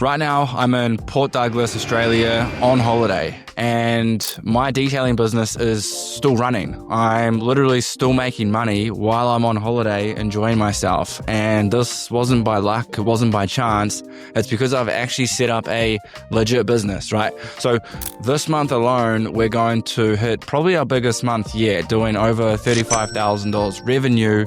Right now, I'm in Port Douglas, Australia on holiday, and my detailing business is still running. I'm literally still making money while I'm on holiday, enjoying myself. And this wasn't by luck, it wasn't by chance. It's because I've actually set up a legit business, right? So this month alone, we're going to hit probably our biggest month yet, doing over $35,000 revenue.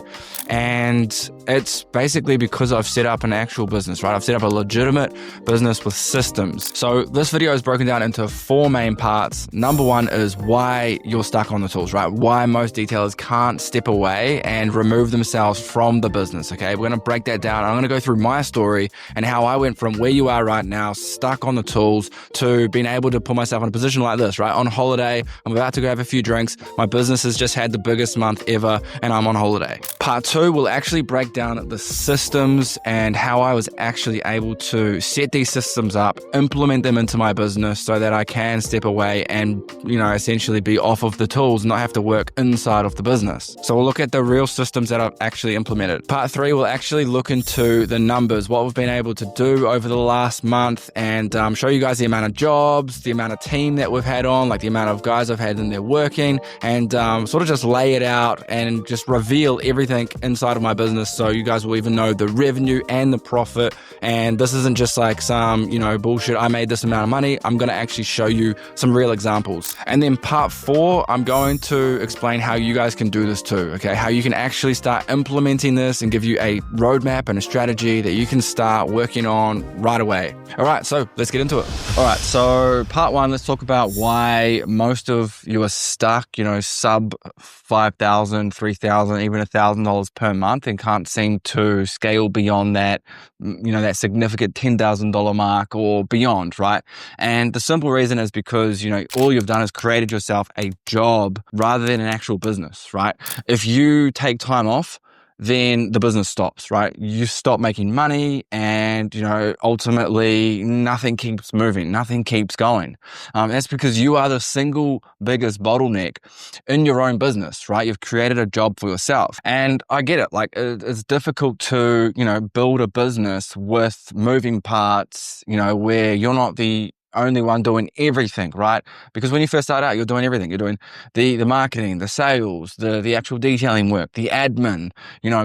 And it's basically because I've set up an actual business, right? I've set up a legitimate business with systems. So this video is broken down into 4 main parts. Number 1 is why you're stuck on the tools, right? Why most detailers can't step away and remove themselves from the business, okay? We're going to break that down. I'm going to go through my story and how I went from where you are right now, stuck on the tools, to being able to put myself in a position like this, right? On holiday, I'm about to go have a few drinks. My business has just had the biggest month ever and I'm on holiday. Part 2 will actually break down the systems and how I was actually able to set these systems up, implement them into my business so that I can step away and, essentially be off of the tools, not have to work inside of the business. So we'll look at the real systems that I've actually implemented. Part 3 will actually look into the numbers, what we've been able to do over the last month, and show you guys the amount of jobs, the amount of team that we've had on, like the amount of guys I've had in there working, and sort of just lay it out and just reveal everything inside of my business so you guys will even know the revenue and the profit. And this isn't just like some, bullshit, I made this amount of money. I'm going to actually show you some real examples. And then part 4, I'm going to explain how you guys can do this too, okay? How you can actually start implementing this and give you a roadmap and a strategy that you can start working on right away. All right, so let's get into it. All right, so part 1, let's talk about why most of you are stuck, sub $5,000, $3,000, even $1,000 per month and can't seem to scale beyond that, that significant $10,000 mark or beyond, right? And the simple reason is because, all you've done is created yourself a job rather than an actual business, right? If you take time off, then the business stops, right? You stop making money and, ultimately nothing keeps moving, nothing keeps going. That's because you are the single biggest bottleneck in your own business, right? You've created a job for yourself. And I get it, like it's difficult to, build a business with moving parts, where you're not the only one doing everything, right? Because when you first start out, you're doing everything. You're doing the marketing, the sales, the actual detailing work, the admin,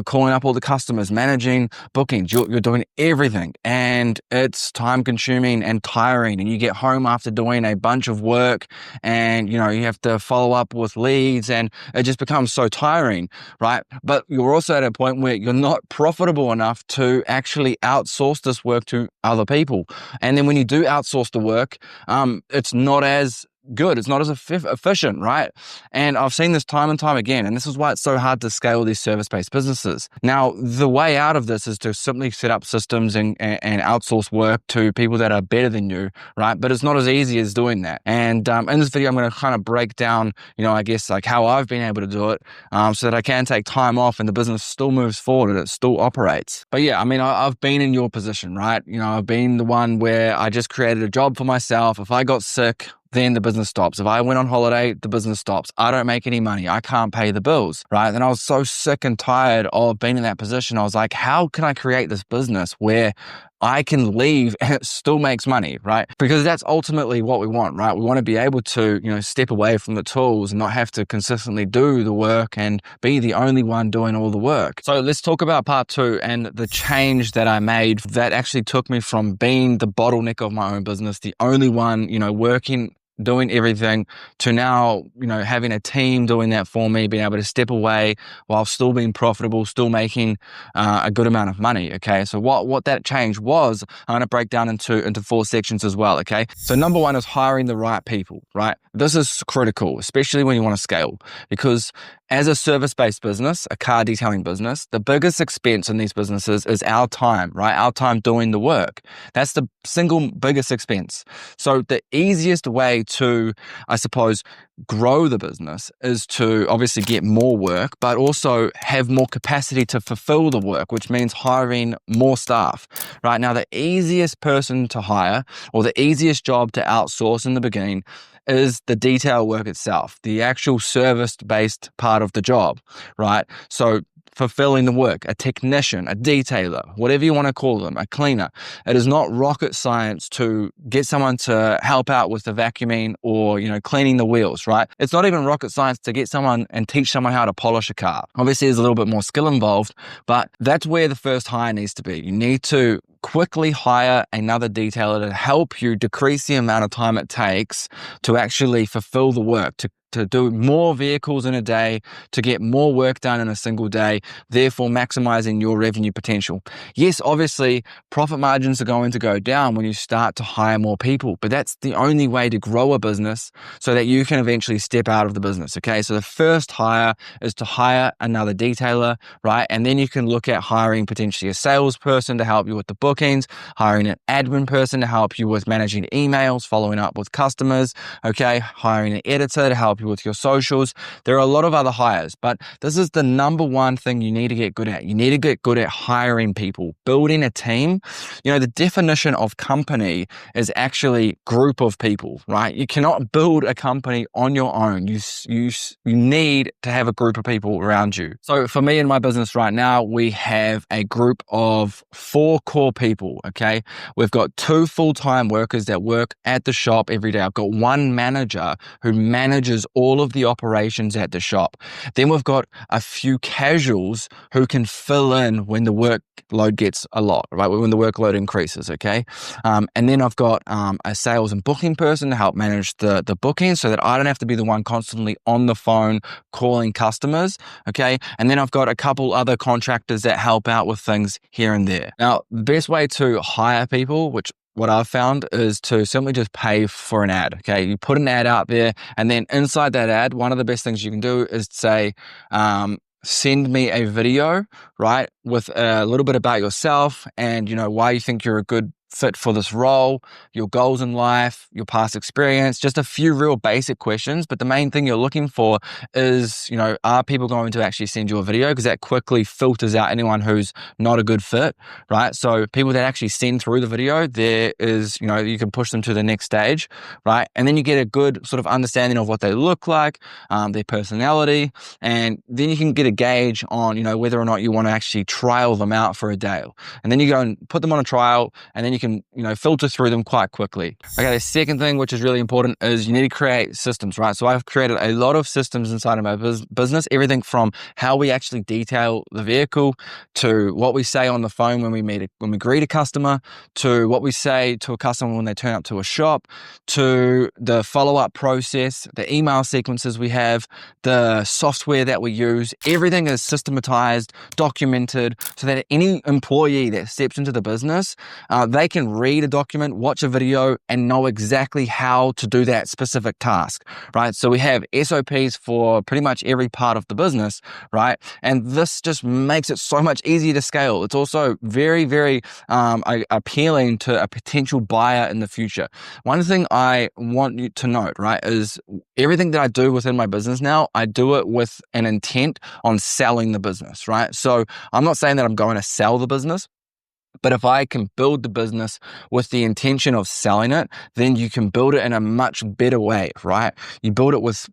calling up all the customers, managing bookings. You're doing everything, and it's time consuming and tiring. And you get home after doing a bunch of work, and you have to follow up with leads, and it just becomes so tiring, right? But you're also at a point where you're not profitable enough to actually outsource this work to other people. And then when you do outsource the work, it's not as good. It's not as efficient, right? And I've seen this time and time again, and this is why it's so hard to scale these service-based businesses. Now, the way out of this is to simply set up systems and outsource work to people that are better than you, right? But it's not as easy as doing that. And in this video, I'm going to kind of break down, like how I've been able to do it, so that I can take time off and the business still moves forward and it still operates. But yeah, I've been in your position, right? I've been the one where I just created a job for myself. If I got sick, then the business stops. If I went on holiday, the business stops. I don't make any money. I can't pay the bills, right? And I was so sick and tired of being in that position. I was like, how can I create this business where I can leave and it still makes money, right? Because that's ultimately what we want, right? We want to be able to, step away from the tools and not have to consistently do the work and be the only one doing all the work. So let's talk about part 2 and the change that I made that actually took me from being the bottleneck of my own business, the only one, working, doing everything, to now, having a team doing that for me, being able to step away while still being profitable, still making a good amount of money, okay? So what that change was, I'm going to break down into 4 sections as well, okay? So number 1 is hiring the right people, right? This is critical, especially when you want to scale, because as a service-based business, a car detailing business, the biggest expense in these businesses is our time, right? Our time doing the work. That's the single biggest expense. So the easiest way to, I suppose, grow the business is to obviously get more work, but also have more capacity to fulfill the work, which means hiring more staff. Right now, the easiest person to hire or the easiest job to outsource in the beginning is the detail work itself, the actual service-based part of the job, right? So fulfilling the work, a technician, a detailer, whatever you want to call them, a cleaner. It is not rocket science to get someone to help out with the vacuuming or, cleaning the wheels, right? It's not even rocket science to get someone and teach someone how to polish a car. Obviously, there's a little bit more skill involved, but that's where the first hire needs to be. You need to quickly hire another detailer to help you decrease the amount of time it takes to actually fulfill the work, to do more vehicles in a day, to get more work done in a single day, therefore maximizing your revenue potential. Yes, obviously, profit margins are going to go down when you start to hire more people, but that's the only way to grow a business so that you can eventually step out of the business, okay? So the first hire is to hire another detailer, right? And then you can look at hiring potentially a salesperson to help you with the bookings, hiring an admin person to help you with managing emails, following up with customers, okay? Hiring an editor to help you with your socials. There are a lot of other hires, but this is the number one thing you need to get good at. You need to get good at hiring people, building a team. The definition of company is actually group of people, right? You cannot build a company on your own. You need to have a group of people around you. So for me in my business right now, we have a group of 4 core people, okay? We've got 2 full-time workers that work at the shop every day. I've got 1 manager who manages all of the operations at the shop. Then we've got a few casuals who can fill in when the workload gets a lot, right? When the workload increases, okay? And then I've got a sales and booking person to help manage the bookings so that I don't have to be the one constantly on the phone calling customers, okay? And then I've got a couple other contractors that help out with things here and there. Now, the best way to hire people, which what I've found is to simply just pay for an ad, okay? You put an ad out there, and then inside that ad, one of the best things you can do is say, send me a video, right, with a little bit about yourself and, why you think you're a good fit for this role, your goals in life, your past experience, just a few real basic questions. But the main thing you're looking for is, are people going to actually send you a video? Because that quickly filters out anyone who's not a good fit, right? So people that actually send through the video, there is, you can push them to the next stage, right? And then you get a good sort of understanding of what they look like, their personality, and then you can get a gauge on, whether or not you want to actually trial them out for a day. And then you go and put them on a trial, and then you can, filter through them quite quickly. Okay, the second thing, which is really important, is you need to create systems, right? So I've created a lot of systems inside of my business, everything from how we actually detail the vehicle to what we say on the phone when we greet a customer, to what we say to a customer when they turn up to a shop, to the follow-up process, the email sequences we have, the software that we use. Everything is systematized, documented, so that any employee that steps into the business, they can read a document, watch a video, and know exactly how to do that specific task, right? So we have SOPs for pretty much every part of the business, right? And this just makes it so much easier to scale. It's also very, very appealing to a potential buyer in the future. One thing I want you to note, right, is everything that I do within my business now, I do it with an intent on selling the business, right? So I'm not saying that I'm going to sell the business, but if I can build the business with the intention of selling it, then you can build it in a much better way, right? You build it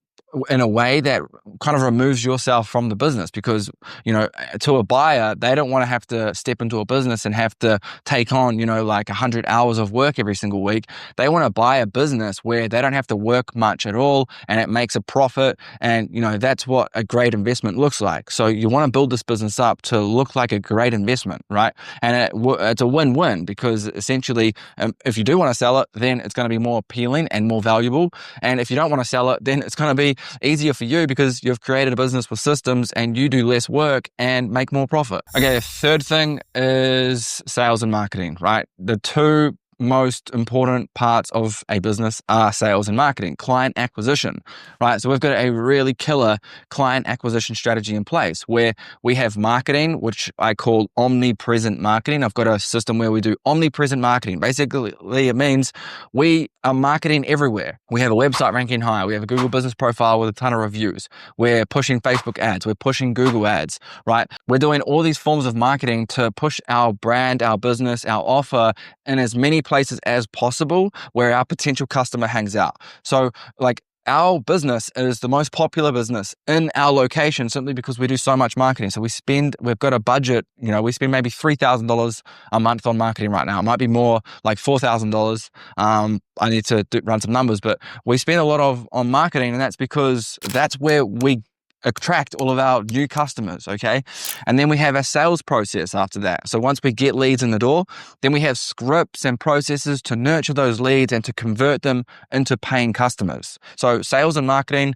in a way that kind of removes yourself from the business, because, to a buyer, they don't want to have to step into a business and have to take on, like 100 hours of work every single week. They want to buy a business where they don't have to work much at all and it makes a profit. And, that's what a great investment looks like. So you want to build this business up to look like a great investment, right? And it's a win-win, because essentially, if you do want to sell it, then it's going to be more appealing and more valuable. And if you don't want to sell it, then it's going to be easier for you because you've created a business with systems and you do less work and make more profit. Okay, the third thing is sales and marketing, right? The two most important parts of a business are sales and marketing, client acquisition, right? So we've got a really killer client acquisition strategy in place where we have marketing, which I call omnipresent marketing. I've got a system where we do omnipresent marketing. Basically, it means we are marketing everywhere. We have a website ranking high. We have a Google business profile with a ton of reviews. We're pushing Facebook ads. We're pushing Google ads, right? We're doing all these forms of marketing to push our brand, our business, our offer in as many places as possible where our potential customer hangs out. So our business is the most popular business in our location simply because we do so much marketing. So we've got a budget, we spend maybe $3,000 a month on marketing right now. It might be more like $4,000. I need to run some numbers, but we spend a lot on marketing, and that's because that's where we attract all of our new customers, okay? And then we have our sales process after that. So once we get leads in the door, then we have scripts and processes to nurture those leads and to convert them into paying customers. So sales and marketing,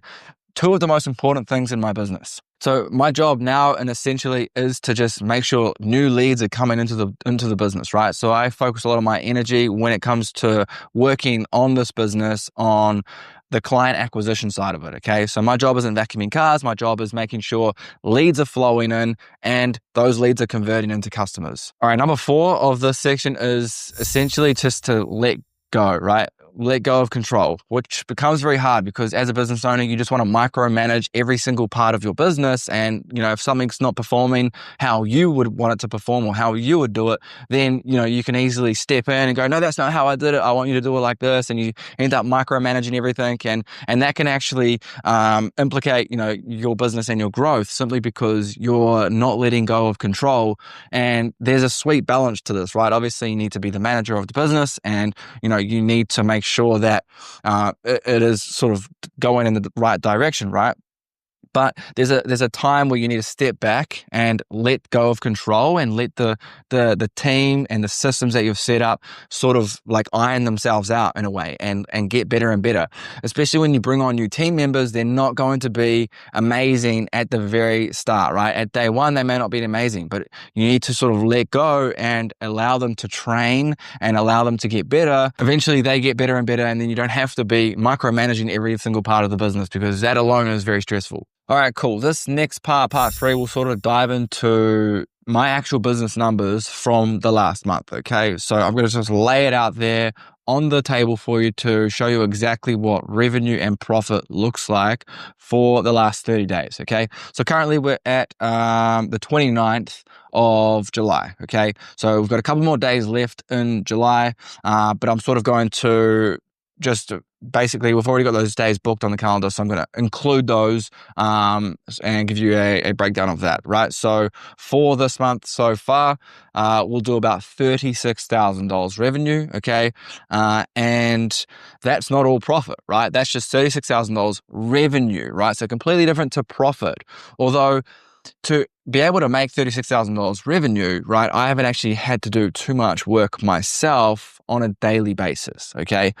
two of the most important things in my business. So my job now, and essentially, is to just make sure new leads are coming into the business, right? So I focus a lot of my energy when it comes to working on this business on the client acquisition side of it, okay? So my job isn't vacuuming cars. My job is making sure leads are flowing in and those leads are converting into customers. All right, number 4 of this section is essentially just to let go, right? Let go of control, which becomes very hard because as a business owner, you just want to micromanage every single part of your business. And, if something's not performing how you would want it to perform or how you would do it, then, you can easily step in and go, no, that's not how I did it. I want you to do it like this. And you end up micromanaging everything. And that can actually implicate, your business and your growth simply because you're not letting go of control. And there's a sweet balance to this, right? Obviously, you need to be the manager of the business and, you need to make sure that it is sort of going in the right direction, right? But there's a time where you need to step back and let go of control and let the team and the systems that you've set up sort of like iron themselves out in a way and get better and better. Especially when you bring on new team members, they're not going to be amazing at the very start, right? At day one, they may not be amazing, but you need to sort of let go and allow them to train and allow them to get better. Eventually, they get better and better, and then you don't have to be micromanaging every single part of the business because that alone is very stressful. All right, cool. This next part 3, will sort of dive into my actual business numbers from the last month, okay? So I'm going to just lay it out there on the table for you to show you exactly what revenue and profit looks like for the last 30 days, okay? So currently we're at the 29th of July, okay? So we've got a couple more days left in July, but I'm sort of going to just basically, we've already got those days booked on the calendar, so I'm going to include those and give you a breakdown of that, right? So for this month so far, we'll do about $36,000 revenue, okay? And that's not all profit, right? That's just $36,000 revenue, right? So completely different to profit. Although to be able to make $36,000 revenue, right, I haven't actually had to do too much work myself on a daily basis, okay?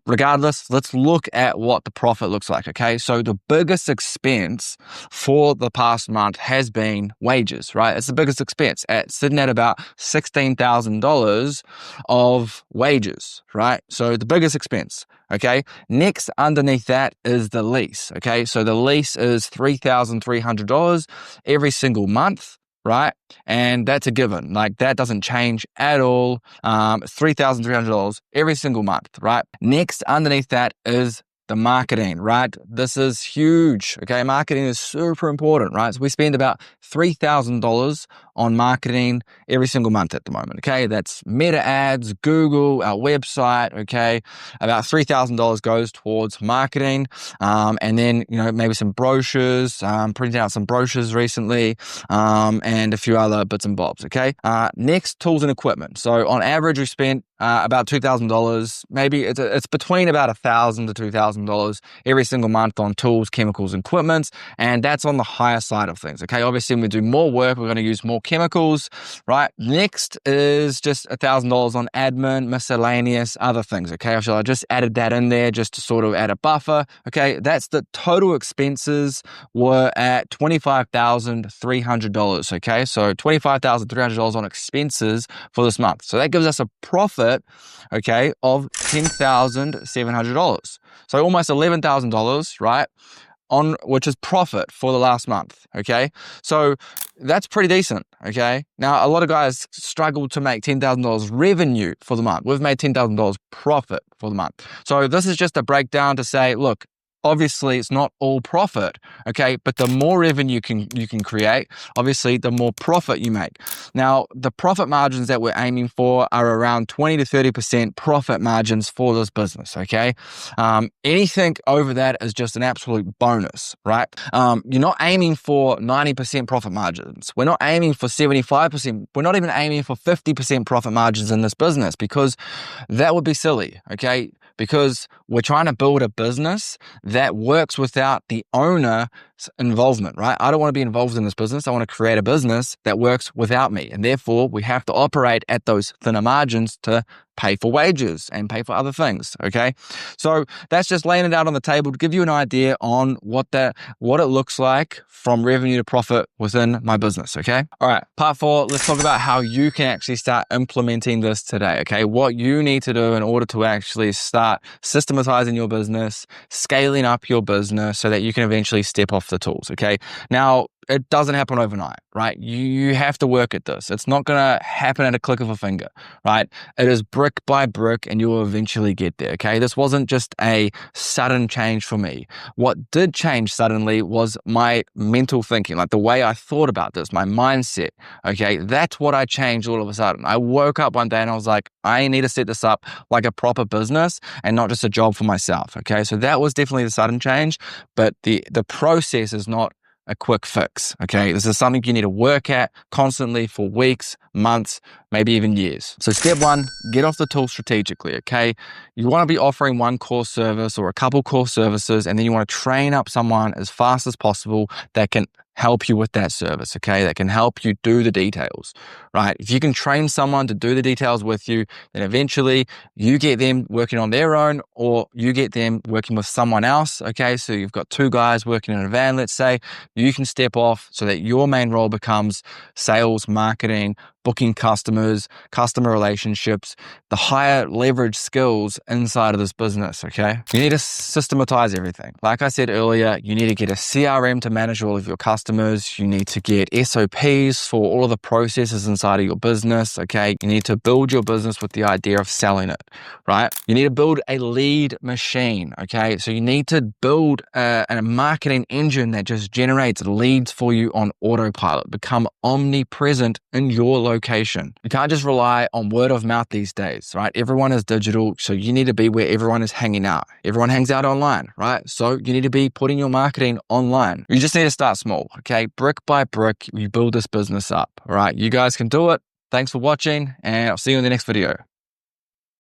Regardless, let's look at what the profit looks like, okay? So the biggest expense for the past month has been wages, right? It's the biggest expense, sitting at about $16,000 of wages, right? So the biggest expense, okay? Next, underneath that is the lease, okay? So the lease is $3,300 every single month, right? And that's a given. Like that doesn't change at all. $3,300 every single month, right? Next, underneath that is the marketing, right? This is huge. Okay. Marketing is super important, right? So we spend about $3,000 on marketing every single month at the moment. Okay. That's Meta ads, Google, our website. Okay. About $3,000 goes towards marketing. And then, maybe some brochures, printing out some brochures recently, and a few other bits and bobs. Okay. Next, tools and equipment. So on average, we spent about $2,000, maybe it's between about $1,000 to $2,000 every single month on tools, chemicals, and equipment, and that's on the higher side of things. Okay, obviously when we do more work, we're going to use more chemicals, right? Next is just $1,000 on admin, miscellaneous, other things. Okay, so I just added that in there just to sort of add a buffer. Okay, that's the total expenses were at $25,300. Okay, so $25,300 on expenses for this month. So that gives us a profit, okay, of $10,700. So almost $11,000, right, on which is profit for the last month, okay? So that's pretty decent, okay? Now, a lot of guys struggle to make $10,000 revenue for the month. We've made $10,000 profit for the month. So this is just a breakdown to say, look, Obviously, it's not all profit, okay? But the more revenue you can create, obviously, the more profit you make. Now, the profit margins that we're aiming for are around 20 to 30% profit margins for this business, okay? Anything over that is just an absolute bonus, right? You're not aiming for 90% profit margins. We're not aiming for 75%. We're not even aiming for 50% profit margins in this business, because that would be silly, okay? Because we're trying to build a business that works without the owner's involvement, right? I don't want to be involved in this business. I want to create a business that works without me. And therefore, we have to operate at those thinner margins to pay for wages and pay for other things, okay? So that's just laying it out on the table to give you an idea on what it looks like from revenue to profit within my business, okay? All right, part 4, let's talk about how you can actually start implementing this today, okay? What you need to do in order to actually start systematizing your business, scaling up your business so that you can eventually step off the tools, okay? Now, it doesn't happen overnight, right? You have to work at this. It's not going to happen at a click of a finger, right? It is brick by brick, and you will eventually get there, okay? This wasn't just a sudden change for me. What did change suddenly was my mental thinking, like the way I thought about this, my mindset, okay? That's what I changed all of a sudden. I woke up one day and I was like, I need to set this up like a proper business and not just a job for myself, okay? So that was definitely the sudden change, but the process is not a quick fix, okay? This is something you need to work at constantly for weeks, months, maybe even years. So step 1, get off the tool strategically, okay? You want to be offering one core service or a couple core services, and then you want to train up someone as fast as possible that can help you with that service, okay? That can help you do the details, right? If you can train someone to do the details with you, then eventually you get them working on their own, or you get them working with someone else, okay? So you've got 2 guys working in a van, let's say. You can step off so that your main role becomes sales, marketing, booking customers, customer relationships, the higher leverage skills inside of this business, okay? You need to systematize everything. Like I said earlier, you need to get a CRM to manage all of your customers. You need to get SOPs for all of the processes inside of your business, okay? You need to build your business with the idea of selling it, right? You need to build a lead machine, okay? So you need to build a marketing engine that just generates leads for you on autopilot, become omnipresent in your location. You can't just rely on word of mouth these days, right? Everyone is digital, so you need to be where everyone is hanging out. Everyone hangs out online, right? So you need to be putting your marketing online. You just need to start small, okay? Brick by brick, you build this business up, all right? You guys can do it. Thanks for watching, and I'll see you in the next video.